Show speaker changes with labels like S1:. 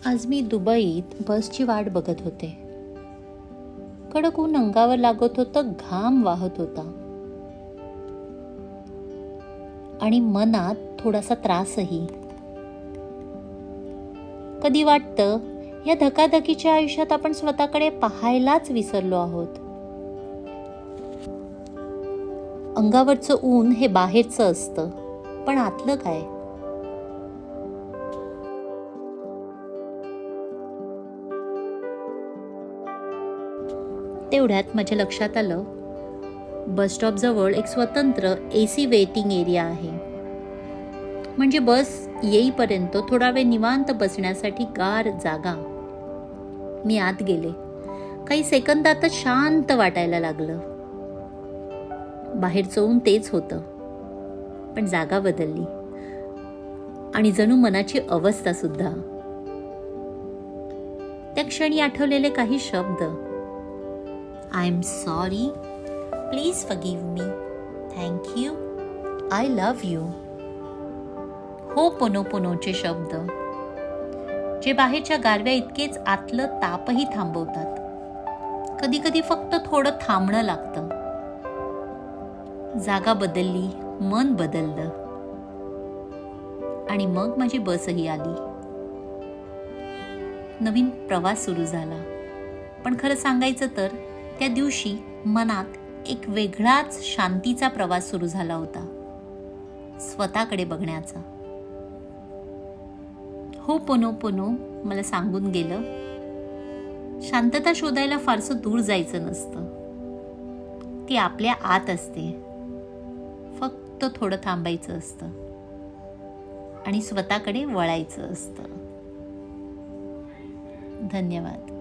S1: आज मी दुबईत बसची वाट बघत होते. कडक ऊन अंगावर लागत होतं, घाम वाहत होता आणि मनात थोडासा त्रासही. कधी वाटतं या धकाधकीच्या आयुष्यात आपण स्वतःकडे पाहायलाच विसरलो आहोत. अंगावरचं ऊन हे बाहेरचं असतं, पण आतलं काय? तेवढ्यात माझ्या लक्षात आलं, बस स्टॉप जवळ एक स्वतंत्र AC वेटिंग एरिया आहे. म्हणजे बस येईपर्यंत थोडा वेळ निवांत बसण्यासाठी गार जागा. मी आत गेले. काही सेकंदातच शांत वाटायला लागलं. बाहेरचं ऊन तेच होतं, पण जागा बदलली आणि जणू मनाची अवस्था सुद्धा. त्या क्षणी आठवलेले काही शब्द, I am sorry, please forgive me, thank you, I love you. होपोनोपोनोचे शब्द, जे बाहेरच्या गारव्या इतकेच आतलं तापही थांबवतात. कधी कधी फक्त थोडं थांबणं लागतं. जागा बदलली, मन बदललं आणि मग माझी बसही आली. नवीन प्रवास सुरू झाला. पण खरं सांगायचं तर त्या दिवशी मनात एक वेगळाच शांतीचा प्रवास सुरू झाला होता, स्वतःकडे बघण्याचा. होपोनोपोनो मला सांगून गेलं, शांतता शोधायला फारसं दूर जायचं नसतं. ती आपल्या आत असते. फक्त थोडं थांबायचं असतं आणि स्वतःकडे वळायचं असतं. धन्यवाद.